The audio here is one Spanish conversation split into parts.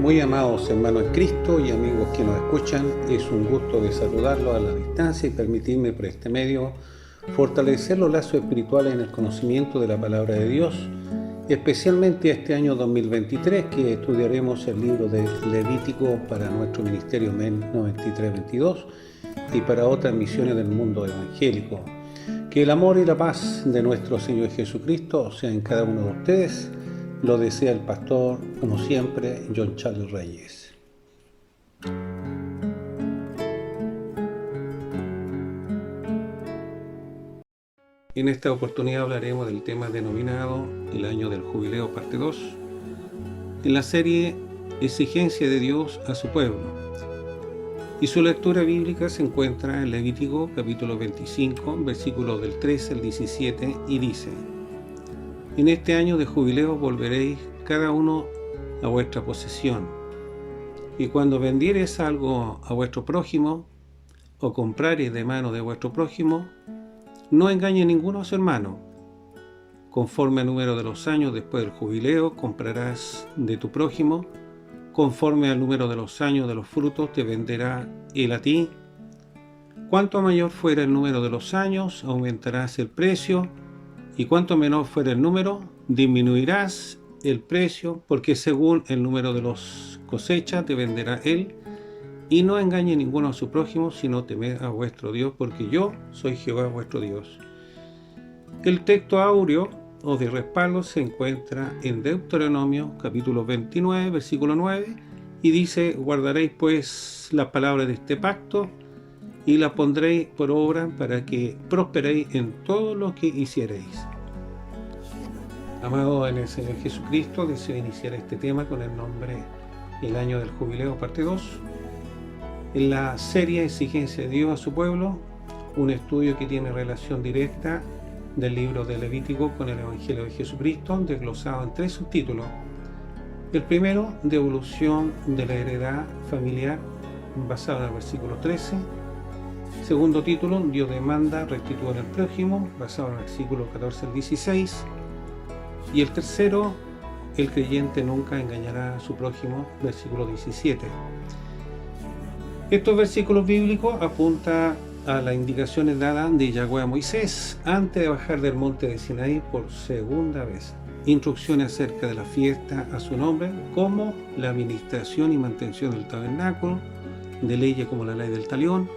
Muy amados hermanos en Cristo y amigos que nos escuchan, es un gusto de saludarlos a la distancia y permitirme por este medio fortalecer los lazos espirituales en el conocimiento de la palabra de Dios, especialmente este año 2023 que estudiaremos el libro de Levítico para nuestro ministerio MEN 9322 y para otras misiones del mundo evangélico. Que el amor y la paz de nuestro Señor Jesucristo sea en cada uno de ustedes. Lo desea el pastor, como siempre, John Charles Reyes. En esta oportunidad hablaremos del tema denominado el año del jubileo parte 2, en la serie Exigencia de Dios a su pueblo. Y su lectura bíblica se encuentra en Levítico capítulo 25, versículos del 13 al 17, y dice: En este año de jubileo volveréis cada uno a vuestra posesión, y cuando vendiereis algo a vuestro prójimo, o comprareis de mano de vuestro prójimo, no engañe ninguno a su hermano. Conforme al número de los años después del jubileo comprarás de tu prójimo, conforme al número de los años de los frutos te venderá él a ti. Cuanto mayor fuera el número de los años, aumentarás el precio, y cuanto menor fuera el número, disminuirás el precio, porque según el número de los cosechas te venderá él. Y no engañe ninguno a su prójimo, sino temed a vuestro Dios, porque yo soy Jehová vuestro Dios. El texto áureo o de respaldo se encuentra en Deuteronomio capítulo 29, versículo 9, y dice: guardaréis pues las palabras de este pacto y las pondréis por obra para que prosperéis en todo lo que hiciereis. Amado en el Señor Jesucristo, deseo iniciar este tema con el nombre El año del jubileo parte 2. En la serie Exigencia de Dios a su pueblo, un estudio que tiene relación directa del libro de Levítico con el Evangelio de Jesucristo, desglosado en 3 subtítulos. El primero, devolución de la heredad familiar, basado en el versículo 13. Segundo título, Dios demanda restituir al prójimo, basado en el versículo 14 al 16. Y el tercero, el creyente nunca engañará a su prójimo, versículo 17. Estos versículos bíblicos apuntan a las indicaciones dadas de Yahweh a Moisés antes de bajar del monte de Sinaí por segunda vez. Instrucciones acerca de la fiesta a su nombre, como la administración y mantención del tabernáculo, de leyes como la ley del talión,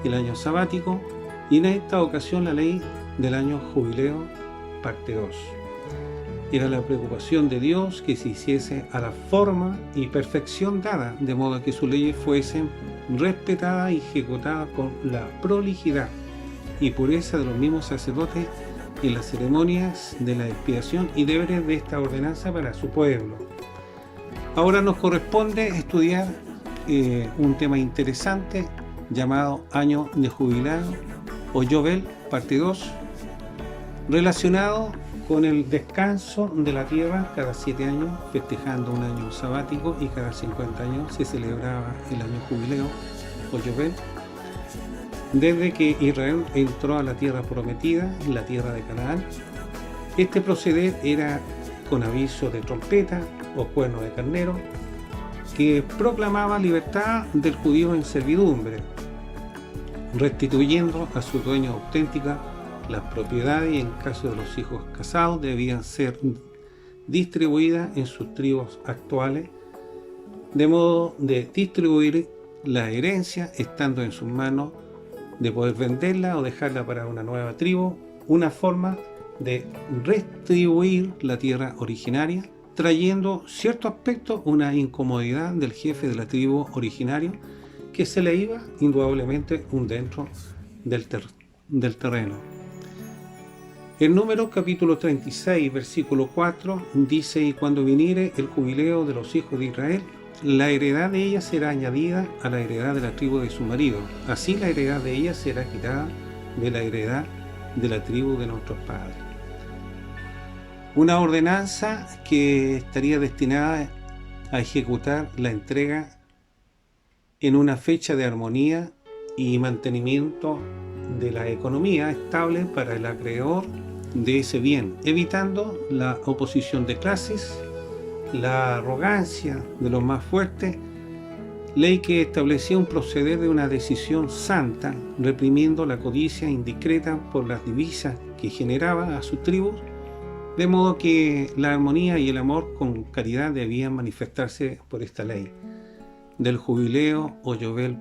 el año sabático, y en esta ocasión la ley del año jubileo parte 2. Era la preocupación de Dios que se hiciese a la forma y perfección dada, de modo que sus leyes fuesen respetadas y ejecutadas con la prolijidad y pureza de los mismos sacerdotes en las ceremonias de la expiación y deberes de esta ordenanza para su pueblo. Ahora nos corresponde estudiar un tema interesante llamado Año de Jubileo o Yobel, parte 2, relacionado con el descanso de la tierra cada 7 años, festejando un año sabático, y cada 50 años se celebraba el año jubileo o Yobel, desde que Israel entró a la tierra prometida, la tierra de Canaán. Este proceder era con aviso de trompeta o cuerno de carnero, que proclamaba libertad del judío en servidumbre, restituyendo a su dueño auténtica las propiedades, y en caso de los hijos casados debían ser distribuidas en sus tribus actuales, de modo de distribuir la herencia estando en sus manos, de poder venderla o dejarla para una nueva tribu, una forma de retribuir la tierra originaria, trayendo cierto aspecto una incomodidad del jefe de la tribu originario, que se le iba indudablemente un dentro del terreno. El Números capítulo 36, versículo 4 dice: y cuando viniere el jubileo de los hijos de Israel, la heredad de ella será añadida a la heredad de la tribu de su marido. Así la heredad de ella será quitada de la heredad de la tribu de nuestros padres. Una ordenanza que estaría destinada a ejecutar la entrega en una fecha de armonía y mantenimiento de la economía estable para el acreedor de ese bien, evitando la oposición de clases la arrogancia de los más fuertes, ley que establecía un proceder de una decisión santa, reprimiendo la codicia indiscreta por las divisas que generaba a sus tribus, de modo que la armonía y el amor con caridad debían manifestarse por esta ley, del jubileo o Yobel,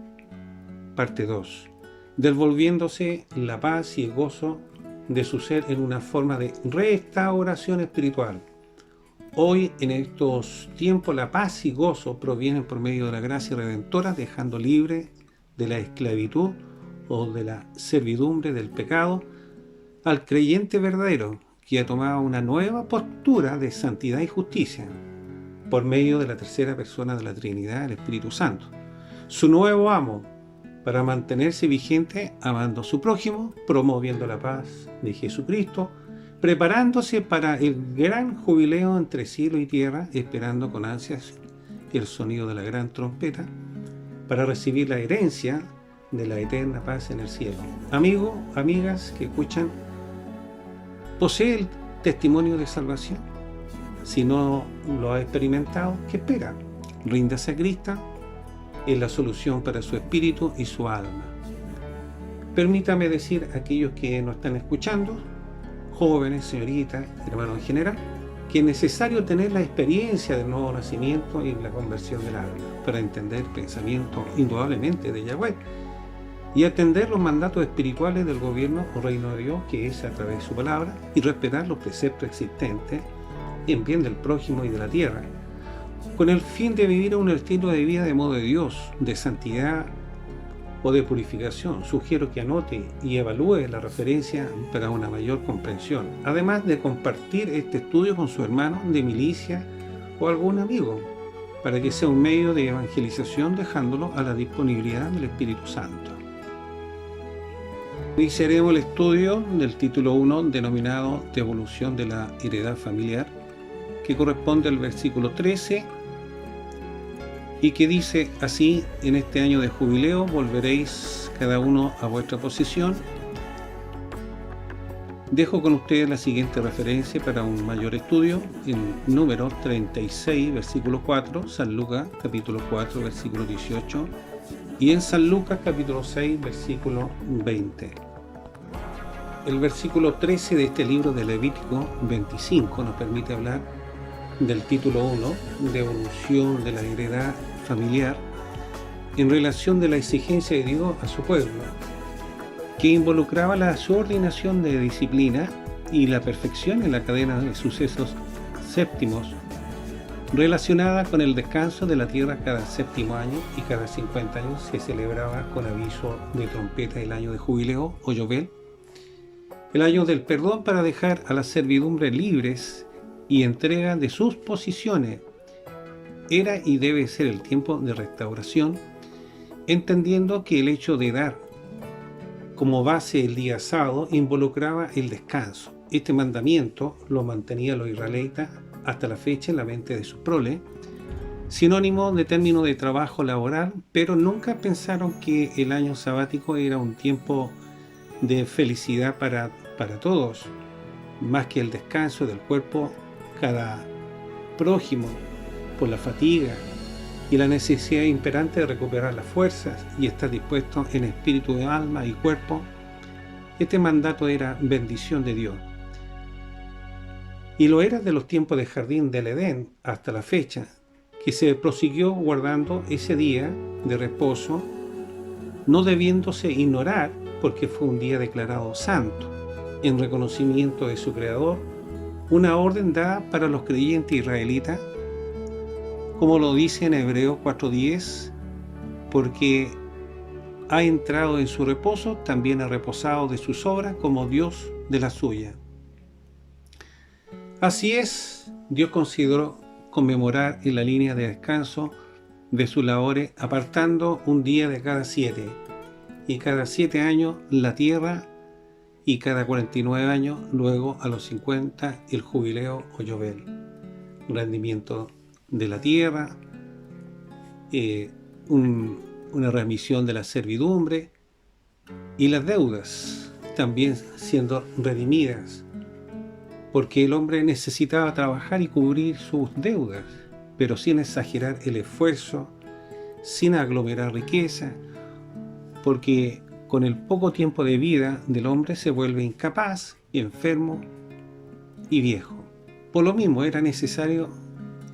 parte 2, devolviéndose la paz y el gozo de su ser en una forma de restauración espiritual. Hoy, en estos tiempos, la paz y gozo provienen por medio de la gracia redentora, dejando libre de la esclavitud o de la servidumbre del pecado al creyente verdadero, que ha tomado una nueva postura de santidad y justicia por medio de la tercera persona de la Trinidad, el Espíritu Santo, su nuevo amo, para mantenerse vigente, amando a su prójimo, promoviendo la paz de Jesucristo, preparándose para el gran jubileo entre cielo y tierra, esperando con ansias el sonido de la gran trompeta, para recibir la herencia de la eterna paz en el cielo. Amigos, amigas que escuchan, ¿posee el testimonio de salvación? Si no lo ha experimentado, ¿qué espera? Ríndase a Cristo, es la solución para su espíritu y su alma. Permítame decir a aquellos que nos están escuchando, jóvenes, señoritas, hermanos en general, que es necesario tener la experiencia del nuevo nacimiento y la conversión del alma para entender el pensamiento indudablemente de Yahweh y atender los mandatos espirituales del gobierno o reino de Dios, que es a través de su palabra, y respetar los preceptos existentes en bien del prójimo y de la tierra, con el fin de vivir un estilo de vida de modo de Dios, de santidad o de purificación. Sugiero que anote y evalúe la referencia para una mayor comprensión, además de compartir este estudio con su hermano de milicia o algún amigo, para que sea un medio de evangelización, dejándolo a la disponibilidad del Espíritu Santo. Iniciaremos el estudio del título 1, denominado Devolución de la heredad familiar, que corresponde al versículo 13 y que dice así: en este año de jubileo volveréis cada uno a vuestra posición. Dejo con ustedes la siguiente referencia para un mayor estudio en número 36, versículo 4, San Lucas capítulo 4, versículo 18, y en San Lucas capítulo 6, versículo 20. El versículo 13 de este libro de Levítico 25 nos permite hablar del título 1, devolución de la heredad familiar, en relación de la exigencia de Dios a su pueblo, que involucraba la subordinación de disciplina y la perfección en la cadena de sucesos séptimos, relacionada con el descanso de la tierra cada séptimo año, y cada 50 años se celebraba con aviso de trompeta el año de jubileo o Yobel, el año del perdón, para dejar a la servidumbre libres y entrega de sus posiciones. Era y debe ser el tiempo de restauración, entendiendo que el hecho de dar como base el día sábado involucraba el descanso. Este mandamiento lo mantenía los israelitas hasta la fecha en la mente de sus proles, sinónimo de término de trabajo laboral, pero nunca pensaron que el año sabático era un tiempo de felicidad para todos, más que el descanso del cuerpo cada prójimo por la fatiga y la necesidad imperante de recuperar las fuerzas y estar dispuesto en espíritu, alma y cuerpo. Este mandato era bendición de Dios, y lo era de los tiempos del jardín del Edén hasta la fecha, que se prosiguió guardando ese día de reposo, no debiéndose ignorar, porque fue un día declarado santo en reconocimiento de su creador, una orden dada para los creyentes israelitas, como lo dice en Hebreos 4:10, porque ha entrado en su reposo, también ha reposado de sus obras como Dios de la suya. Así es, Dios consideró conmemorar en la línea de descanso de sus labores, apartando un día de cada 7, y cada 7 años la tierra, y cada 49 años, luego a los 50, el jubileo o Yobel, rendimiento de la tierra, una remisión de la servidumbre y las deudas también siendo redimidas. porque el hombre necesitaba trabajar y cubrir sus deudas, pero sin exagerar el esfuerzo, sin aglomerar riqueza, porque con el poco tiempo de vida del hombre se vuelve incapaz, enfermo y viejo. Por lo mismo era necesario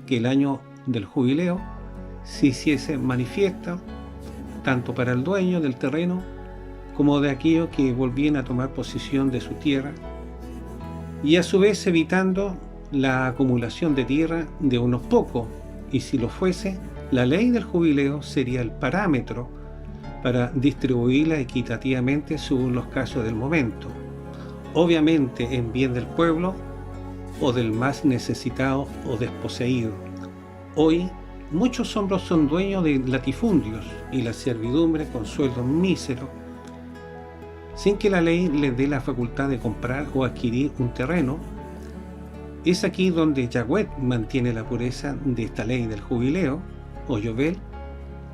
que el año del jubileo se hiciese manifiesto tanto para el dueño del terreno como de aquellos que volvían a tomar posesión de su tierra, y a su vez evitando la acumulación de tierra de unos pocos, y si lo fuese, la ley del jubileo sería el parámetro para distribuirla equitativamente según los casos del momento, obviamente en bien del pueblo o del más necesitado o desposeído. Hoy, muchos hombres son dueños de latifundios y la servidumbre con sueldos míseros, sin que la ley les dé la facultad de comprar o adquirir un terreno. Es aquí donde Yahweh mantiene la pureza de esta ley del jubileo o Yobel,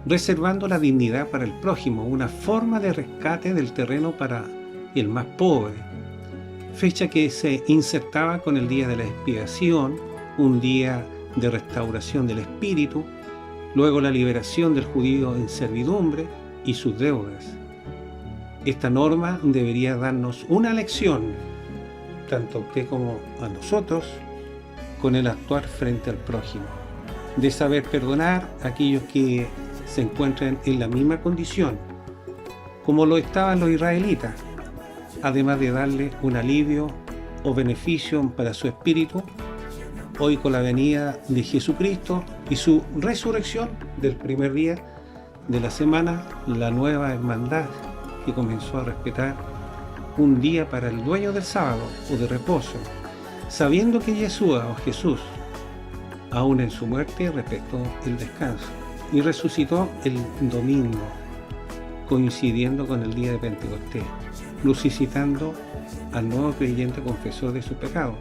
reservando la dignidad para el prójimo, una forma de rescate del terreno para el más pobre, fecha que se insertaba con el día de la expiación, un día de restauración del espíritu, luego la liberación del judío en servidumbre y sus deudas. Esta norma debería darnos una lección, tanto a usted como a nosotros, con el actuar frente al prójimo, de saber perdonar a aquellos que se encuentran en la misma condición, como lo estaban los israelitas, además de darle un alivio o beneficio para su espíritu. Hoy, con la venida de Jesucristo y su resurrección del primer día de la semana, la nueva hermandad que comenzó a respetar un día para el dueño del sábado o de reposo, sabiendo que Yeshua o Jesús, aún en su muerte, respetó el descanso y resucitó el domingo, coincidiendo con el día de Pentecostés, resucitando al nuevo creyente confesor de su pecado,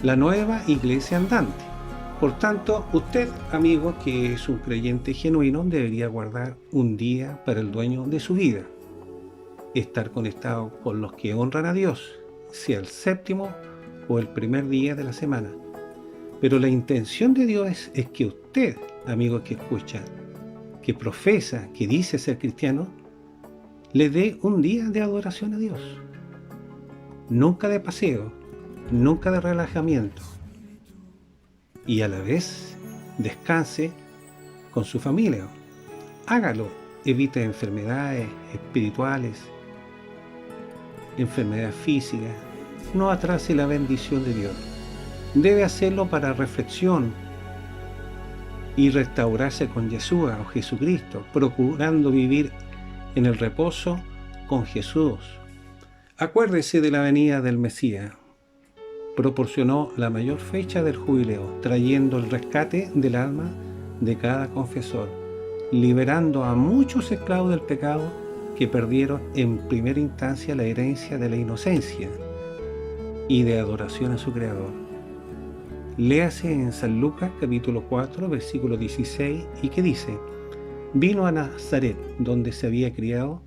la nueva iglesia andante. Por tanto, usted, amigo, que es un creyente genuino, debería guardar un día para el dueño de su vida, estar conectado con los que honran a Dios, sea el séptimo o el primer día de la semana. Pero la intención de Dios es que usted, amigo que escucha, que profesa, que dice ser cristiano, le dé un día de adoración a Dios. Nunca de paseo, nunca de relajamiento. Y a la vez descanse con su familia. Hágalo, evite enfermedades espirituales, enfermedades físicas, no atrase la bendición de Dios. Debe hacerlo para reflexión y restaurarse con Yeshua o Jesucristo, procurando vivir en el reposo con Jesús. Acuérdese de la venida del Mesías. Proporcionó la mayor fecha del jubileo, trayendo el rescate del alma de cada confesor, liberando a muchos esclavos del pecado que perdieron en primera instancia la herencia de la inocencia y de adoración a su Creador. Léase en San Lucas capítulo 4 versículo 16 y que dice: vino a Nazaret, donde se había criado,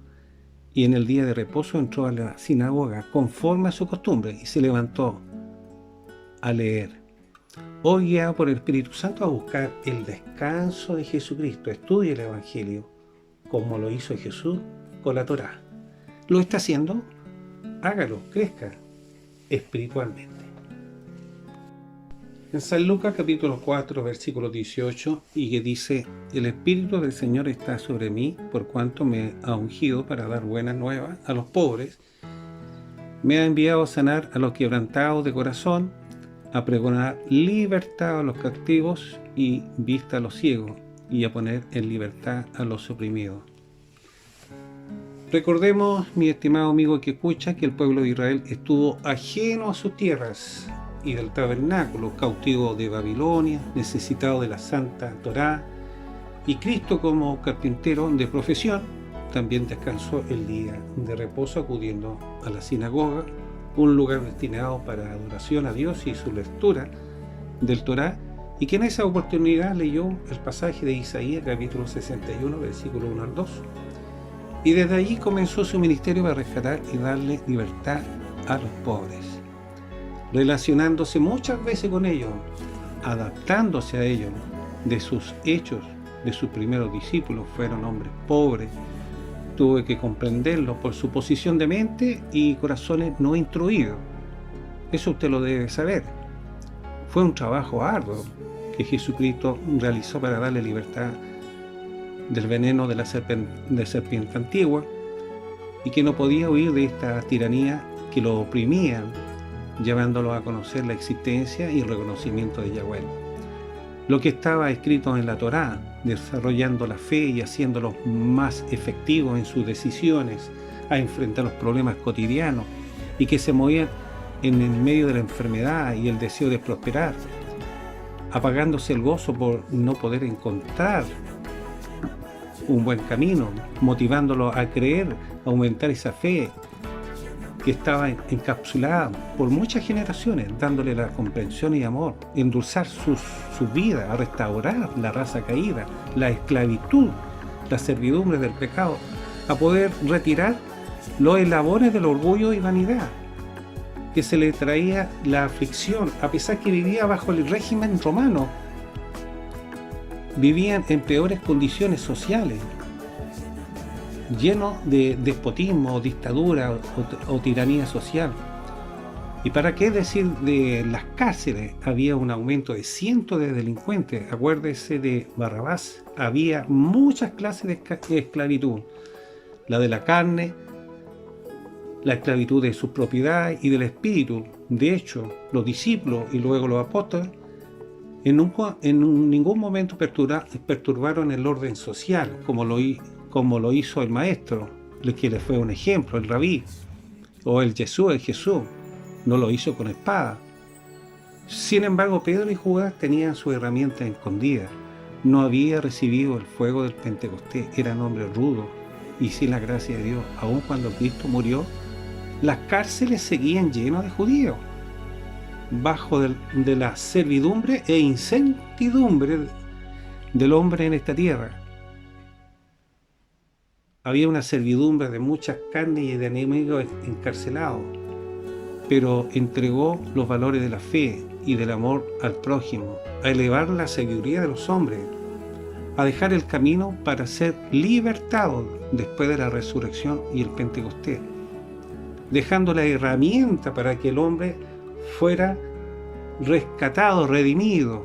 y en el día de reposo entró a la sinagoga conforme a su costumbre y se levantó a leer. Hoy, guiado por el Espíritu Santo a buscar el descanso de Jesucristo, estudie el Evangelio como lo hizo Jesús con la Torá. ¿Lo está haciendo? Hágalo, crezca espiritualmente. En San Lucas capítulo 4 versículo 18, y que dice: el Espíritu del Señor está sobre mí, por cuanto me ha ungido para dar buenas nuevas a los pobres, me ha enviado a sanar a los quebrantados de corazón, a pregonar libertad a los cautivos y vista a los ciegos, y a poner en libertad a los oprimidos. Recordemos, mi estimado amigo que escucha, que el pueblo de Israel estuvo ajeno a sus tierras y del tabernáculo, cautivo de Babilonia, necesitado de la Santa Torá, y Cristo, como carpintero de profesión, también descansó el día de reposo acudiendo a la sinagoga, un lugar destinado para adoración a Dios y su lectura del Torá, y que en esa oportunidad leyó el pasaje de Isaías capítulo 61 versículo 1 al 2, y desde allí comenzó su ministerio para rescatar y darle libertad a los pobres. relacionándose muchas veces con ellos, adaptándose a ellos, de sus hechos, de sus primeros discípulos, fueron hombres pobres. Tuve que comprenderlos por su posición de mente y corazones no instruidos. Eso usted lo debe saber. Fue un trabajo arduo que Jesucristo realizó para darle libertad del veneno de la serpiente antigua, y que no podía huir de esta tiranía que lo oprimían, llevándolo a conocer la existencia y el reconocimiento de Yahweh. Lo que estaba escrito en la Torá, desarrollando la fe y haciéndolos más efectivos en sus decisiones a enfrentar los problemas cotidianos, y que se movían en el medio de la enfermedad y el deseo de prosperar, apagándose el gozo por no poder encontrar un buen camino, motivándolo a creer, a aumentar esa fe que estaba encapsulada por muchas generaciones, dándole la comprensión y amor, endulzar su vida, a restaurar la raza caída, la esclavitud, la servidumbre del pecado, a poder retirar los eslabones del orgullo y vanidad que se le traía la aflicción, a pesar que vivía bajo el régimen romano. Vivían en peores condiciones sociales, llenos de despotismo, dictadura o tiranía social. Y para qué decir de las cárceles, había un aumento de cientos de delincuentes. Acuérdese de Barrabás, había muchas clases de esclavitud, la de la carne, la esclavitud de sus propiedades y del espíritu. De hecho, los discípulos y luego los apóstoles en ningún momento perturbaron el orden social, como lo hizo el maestro, que le fue un ejemplo, el rabí, o el Jesús, no lo hizo con espada. Sin embargo, Pedro y Judas tenían su herramienta escondida. No había recibido el fuego del Pentecostés, eran hombres rudos y sin la gracia de Dios. Aun cuando Cristo murió, las cárceles seguían llenas de judíos, bajo de la servidumbre e incertidumbre del hombre en esta tierra. Había una servidumbre de muchas carnes y de enemigos encarcelados, pero entregó los valores de la fe y del amor al prójimo, a elevar la sabiduría de los hombres, a dejar el camino para ser libertados después de la resurrección y el Pentecostés, dejando la herramienta para que el hombre fuera rescatado, redimido,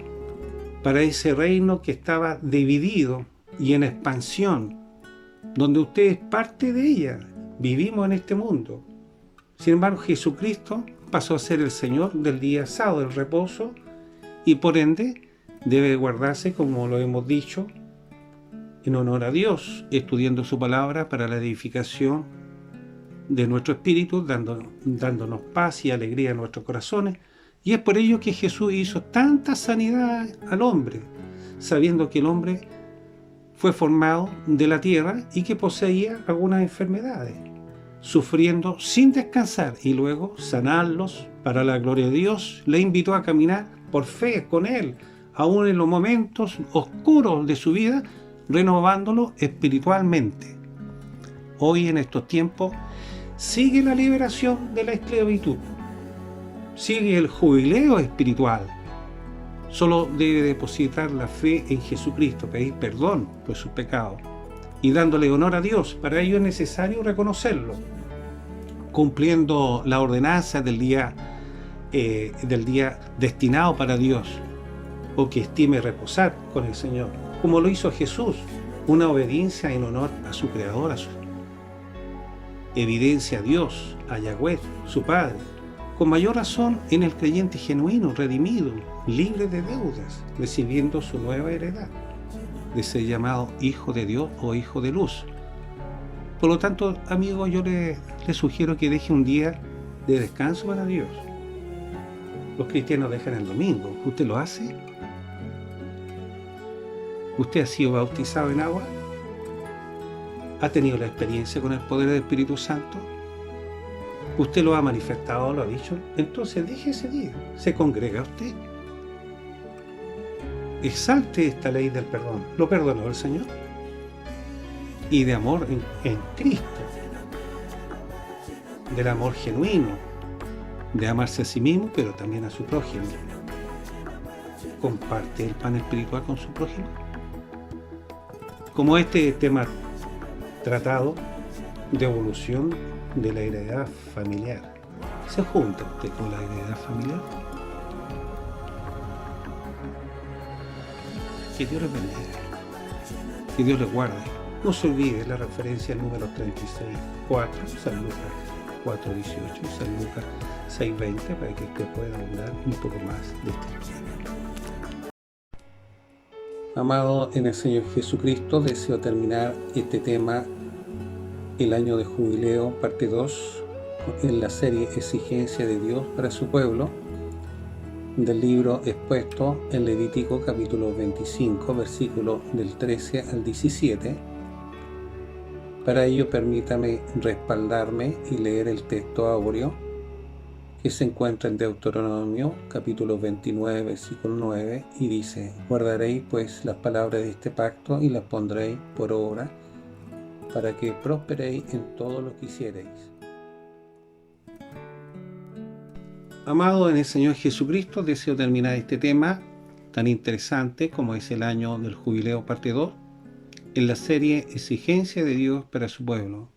para ese reino que estaba dividido y en expansión, donde usted es parte de ella. Vivimos en este mundo. Sin embargo, Jesucristo pasó a ser el Señor del día sábado, del reposo, y por ende debe guardarse, como lo hemos dicho, en honor a Dios, estudiando su palabra para la edificación de nuestro espíritu, dándonos paz y alegría a nuestros corazones. Y es por ello que Jesús hizo tanta sanidad al hombre, sabiendo que el hombre fue formado de la tierra y que poseía algunas enfermedades, sufriendo sin descansar, y luego sanarlos para la gloria de Dios. Le invitó a caminar por fe con Él, aún en los momentos oscuros de su vida, renovándolo espiritualmente. Hoy, en estos tiempos, sigue la liberación de la esclavitud, sigue el jubileo espiritual. Solo debe depositar la fe en Jesucristo, pedir perdón por sus pecados y dándole honor a Dios. Para ello es necesario reconocerlo, cumpliendo la ordenanza del día destinado para Dios, o que estime reposar con el Señor, como lo hizo Jesús, una obediencia en honor a su Creador, a su evidencia a Dios, a Yahweh, su Padre. Con mayor razón en el creyente genuino, redimido, libre de deudas, recibiendo su nueva heredad, de ser llamado hijo de Dios o hijo de luz. Por lo tanto, amigo, yo le sugiero que deje un día de descanso para Dios. Los cristianos dejan el domingo. ¿Usted lo hace? ¿Usted ha sido bautizado en agua? ¿Ha tenido la experiencia con el poder del Espíritu Santo? ¿Usted lo ha manifestado, lo ha dicho? Entonces deje ese día. ¿Se congrega usted? Exalte esta ley del perdón. ¿Lo perdonó el Señor? Y de amor en Cristo. Del amor genuino. de amarse a sí mismo, pero también a su prójimo. ¿Comparte el pan espiritual con su prójimo? Como este tema tratado de evolución de la heredad familiar, ¿se junta usted con la heredad familiar? Que Dios les bendiga, que Dios les guarde. No se olvide la referencia al número 36.4, San Lucas 4.18 y San Lucas 6.20, para que usted pueda hablar un poco más de este tema. Amado en el Señor Jesucristo, deseo terminar este tema, el año de jubileo, parte 2, en la serie Exigencia de Dios para su pueblo, del libro expuesto en Levítico capítulo 25, versículo del 13 al 17. Para ello permítame respaldarme y leer el texto áureo que se encuentra en Deuteronomio capítulo 29, versículo 9, y dice: guardaréis pues las palabras de este pacto y las pondréis por obra, para que prosperéis en todo lo que hiciereis. Amado en el Señor Jesucristo, deseo terminar este tema tan interesante como es el año del jubileo parte 2, en la serie Exigencia de Dios para su pueblo.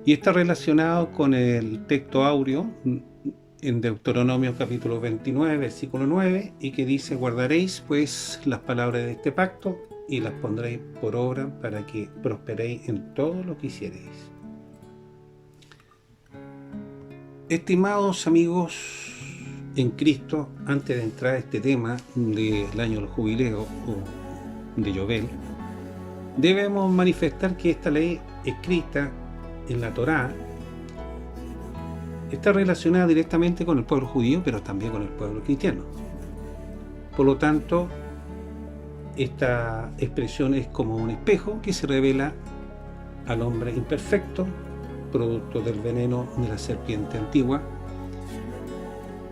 Y está relacionado con el texto áureo en Deuteronomio capítulo 29, versículo 9, y que dice: guardaréis pues las palabras de este pacto y las pondréis por obra, para que prosperéis en todo lo que hiciereis. Estimados amigos en Cristo, antes de entrar a este tema del año del jubileo o de Yobel, debemos manifestar que esta ley escrita en la Torá está relacionada directamente con el pueblo judío, pero también con el pueblo cristiano. Por lo tanto, esta expresión es como un espejo que se revela al hombre imperfecto, producto del veneno de la serpiente antigua,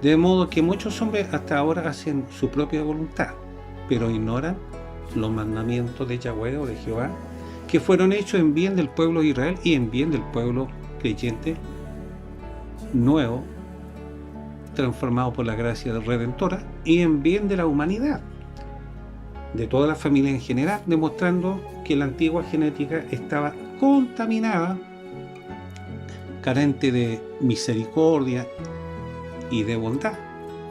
de modo que muchos hombres hasta ahora hacen su propia voluntad, pero ignoran los mandamientos de Yahweh o de Jehová, que fueron hechos en bien del pueblo de Israel y en bien del pueblo creyente nuevo, transformado por la gracia redentora, y en bien de la humanidad, de toda la familia en general, demostrando que la antigua genética estaba contaminada, carente de misericordia y de bondad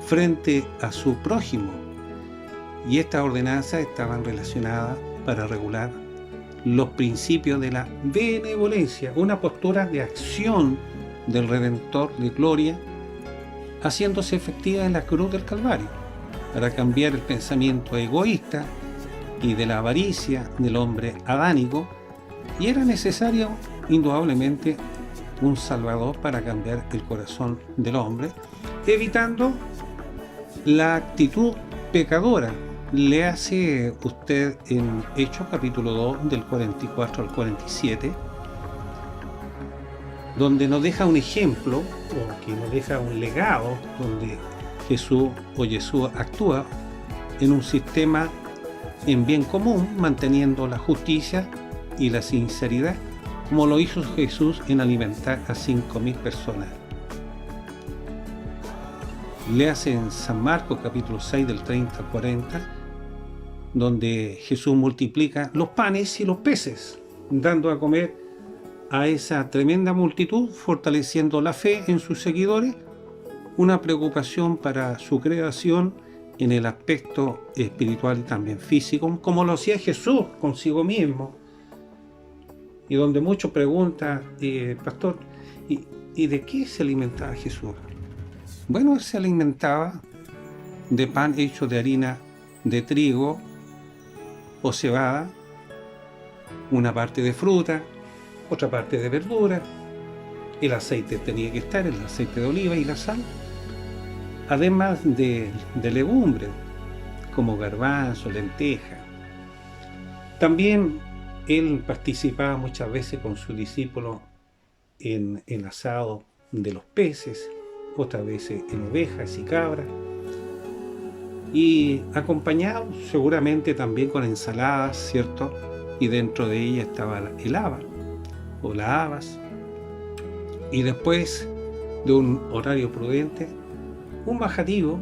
frente a su prójimo, y estas ordenanzas estaban relacionadas para regular los principios de la benevolencia, una postura de acción del Redentor de gloria, haciéndose efectiva en la cruz del Calvario, para cambiar el pensamiento egoísta y de la avaricia del hombre adánico, y era necesario indudablemente un Salvador para cambiar el corazón del hombre, evitando la actitud pecadora. Le hace usted en Hechos capítulo 2 del 44 al 47, donde nos deja un ejemplo, o que nos deja un legado, donde Jesús actúa en un sistema en bien común, manteniendo la justicia y la sinceridad, como lo hizo Jesús en alimentar a 5.000 personas. Le hace en San Marcos capítulo 6 del 30 al 40, donde Jesús multiplica los panes y los peces, dando a comer a esa tremenda multitud, fortaleciendo la fe en sus seguidores, una preocupación para su creación en el aspecto espiritual y también físico, como lo hacía Jesús consigo mismo. Y donde muchos preguntan, pastor, ¿y de qué se alimentaba Jesús? Bueno, él se alimentaba de pan hecho de harina de trigo o cebada, una parte de fruta, otra parte de verdura, el aceite tenía que estar, el aceite de oliva y la sal, además de legumbres como garbanzo, lenteja. También él participaba muchas veces con sus discípulos en el asado de los peces, otras veces en ovejas y cabras, y acompañado seguramente también con ensaladas, ¿cierto? Y dentro de ella estaba el haba o la habas, y después de un horario prudente, un bajativo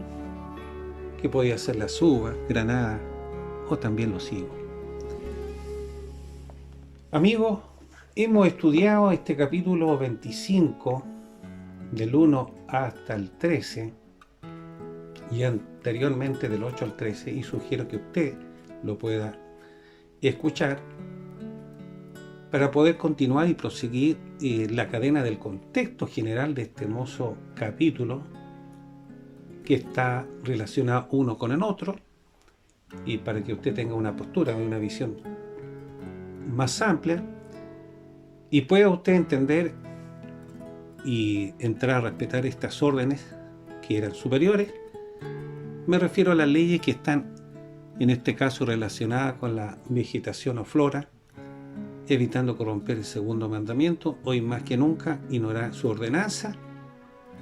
que podía ser las uvas, granada o también los higos. Amigos, hemos estudiado este capítulo 25 del 1 hasta el 13 y anteriormente del 8 al 13, y sugiero que usted lo pueda escuchar para poder continuar y proseguir la cadena del contexto general de este hermoso capítulo que está relacionado uno con el otro, y para que usted tenga una postura, una visión más amplia y pueda usted entender y entrar a respetar estas órdenes que eran superiores. Me refiero a las leyes que están en este caso relacionadas con la vegetación o flora, evitando corromper el segundo mandamiento. Hoy más que nunca ignorar su ordenanza,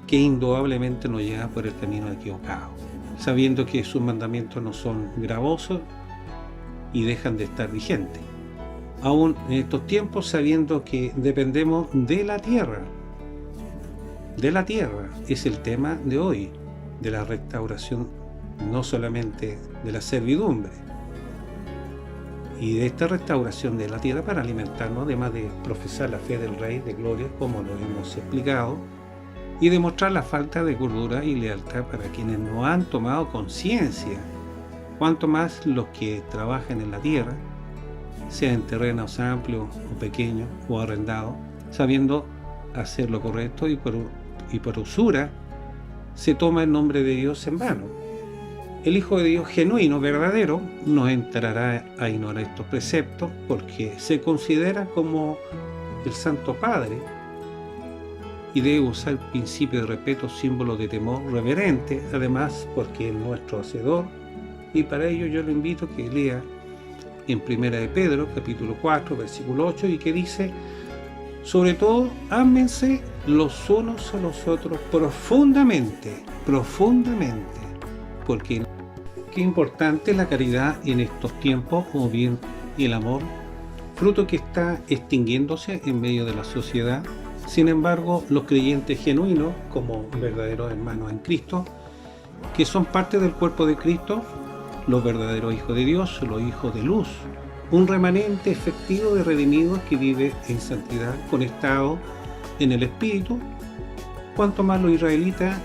que indudablemente nos lleva por el camino equivocado, sabiendo que sus mandamientos no son gravosos y dejan de estar vigentes. Aún en estos tiempos, sabiendo que dependemos de la tierra. De la tierra es el tema de hoy, de la restauración, no solamente de la servidumbre, y de esta restauración de la tierra para alimentarnos, además de profesar la fe del Rey de Gloria, como lo hemos explicado, y demostrar la falta de cordura y lealtad para quienes no han tomado conciencia, cuanto más los que trabajan en la tierra, sea en terrenos amplios o pequeños o arrendados, sabiendo hacer lo correcto y por usura se toma el nombre de Dios en vano. El Hijo de Dios genuino, verdadero, no entrará a ignorar estos preceptos porque se considera como el Santo Padre y debe usar el principio de respeto, símbolo de temor reverente, además porque es nuestro Hacedor, y para ello yo lo invito a que lea en Primera de Pedro, capítulo 4, versículo 8, y que dice: sobre todo, ámense los unos a los otros profundamente, porque qué importante es la caridad en estos tiempos, o bien el amor, fruto que está extinguiéndose en medio de la sociedad. Sin embargo, los creyentes genuinos, como verdaderos hermanos en Cristo, que son parte del cuerpo de Cristo, los verdaderos hijos de Dios, los hijos de luz, un remanente efectivo de redimidos que vive en santidad, conectado en el Espíritu, cuanto más los israelitas,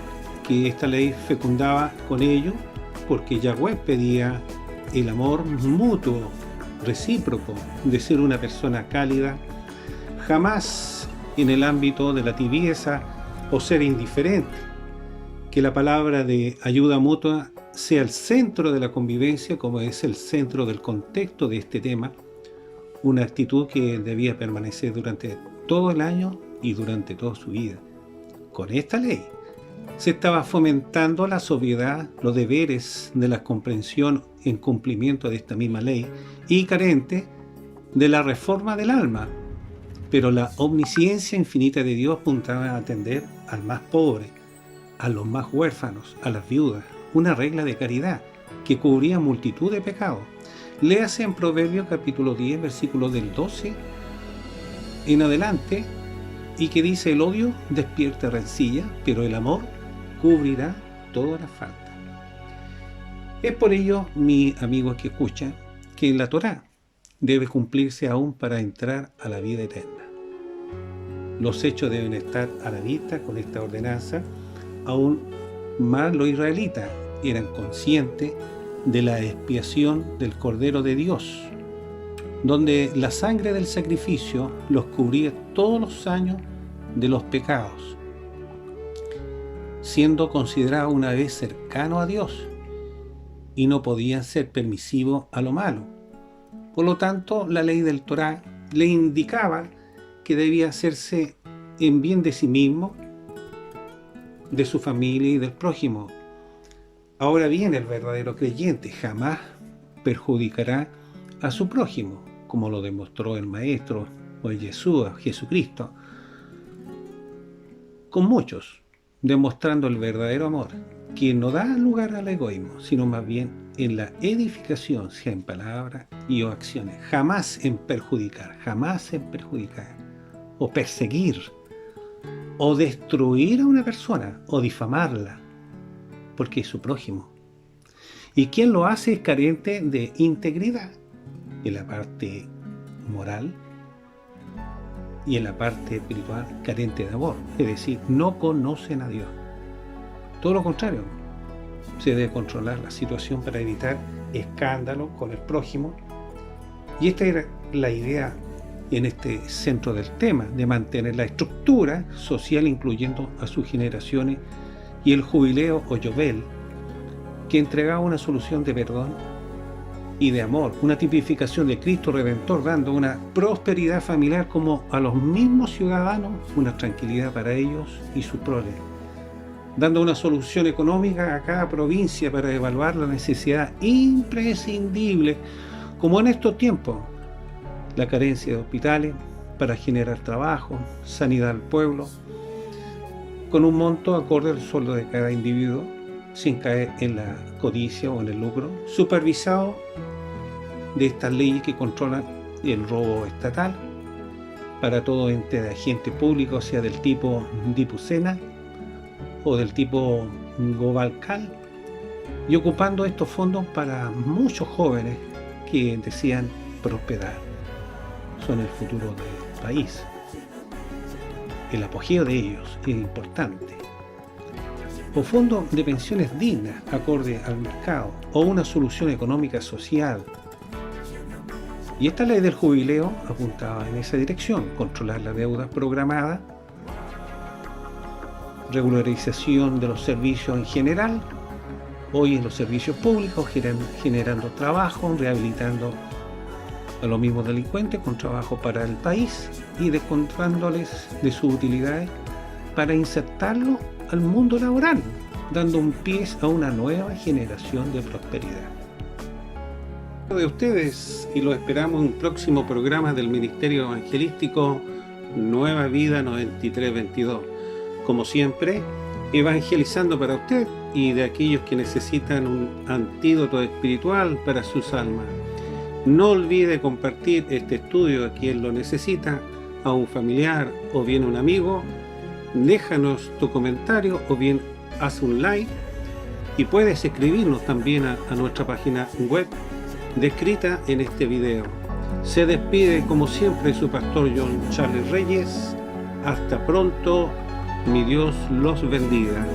que esta ley fecundaba con ellos, porque Yahweh pedía el amor mutuo, recíproco, de ser una persona cálida, jamás en el ámbito de la tibieza o ser indiferente, que la palabra de ayuda mutua sea el centro de la convivencia, como es el centro del contexto de este tema, una actitud que debía permanecer durante todo el año y durante toda su vida. Con esta ley se estaba fomentando la sobriedad, los deberes de la comprensión en cumplimiento de esta misma ley, y carente de la reforma del alma, pero la omnisciencia infinita de Dios apuntaba a atender al más pobre, a los más huérfanos, a las viudas, una regla de caridad que cubría multitud de pecados. Léase en Proverbios capítulo 10, versículos del 12 en adelante, y que dice: el odio despierta rencilla, pero el amor cubrirá toda la falta. Es por ello, mi amigo que escucha, que la Torá debe cumplirse aún para entrar a la vida eterna. Los hechos deben estar a la vista con esta ordenanza. Aún más los israelitas eran conscientes de la expiación del Cordero de Dios, donde la sangre del sacrificio los cubría todos los años de los pecados, siendo considerados una vez cercanos a Dios, y no podían ser permisivos a lo malo. Por lo tanto, la ley del Torá le indicaba que debía hacerse en bien de sí mismo, de su familia y del prójimo. Ahora bien, el verdadero creyente jamás perjudicará a su prójimo, como lo demostró el Maestro o el Yeshua, Jesucristo, con muchos, demostrando el verdadero amor, que no da lugar al egoísmo, sino más bien en la edificación, sea en palabras y o acciones, jamás en perjudicar o perseguir o destruir a una persona o difamarla, porque es su prójimo. Y quien lo hace es carente de integridad en la parte moral y en la parte espiritual carente de amor, es decir, no conocen a Dios. Todo lo contrario, se debe controlar la situación para evitar escándalos con el prójimo. Y esta era la idea en este centro del tema, de mantener la estructura social incluyendo a sus generaciones, y el jubileo o Yobel, que entregaba una solución de perdón y de amor, una tipificación de Cristo Redentor, dando una prosperidad familiar como a los mismos ciudadanos, una tranquilidad para ellos y sus proles, dando una solución económica a cada provincia para evaluar la necesidad imprescindible, como en estos tiempos, la carencia de hospitales para generar trabajo, sanidad al pueblo, con un monto acorde al sueldo de cada individuo, sin caer en la codicia o en el lucro, supervisado de estas leyes que controlan el robo estatal para todo ente de agente público, sea del tipo Dipucena o del tipo Gobalcal, y ocupando estos fondos para muchos jóvenes que desean prosperar. Son el futuro del país. El apogeo de ellos es importante. O fondos de pensiones dignas, acorde al mercado, o una solución económica social. Y esta ley del jubileo apuntaba en esa dirección: controlar la deuda programada, regularización de los servicios en general, hoy en los servicios públicos, generando trabajo, rehabilitando a los mismos delincuentes con trabajo para el país y descontándoles de sus utilidades para insertarlos al mundo laboral, dando un pie a una nueva generación de prosperidad. De ustedes, y lo esperamos en un próximo programa del Ministerio Evangelístico Nueva Vida 9322. Como siempre, evangelizando para usted y de aquellos que necesitan un antídoto espiritual para sus almas. No olvide compartir este estudio a quien lo necesita, a un familiar o bien un amigo. Déjanos tu comentario o bien haz un like, y puedes escribirnos también a nuestra página web descrita en este video. Se despide como siempre su pastor John Charles Reyes. Hasta pronto, mi Dios los bendiga.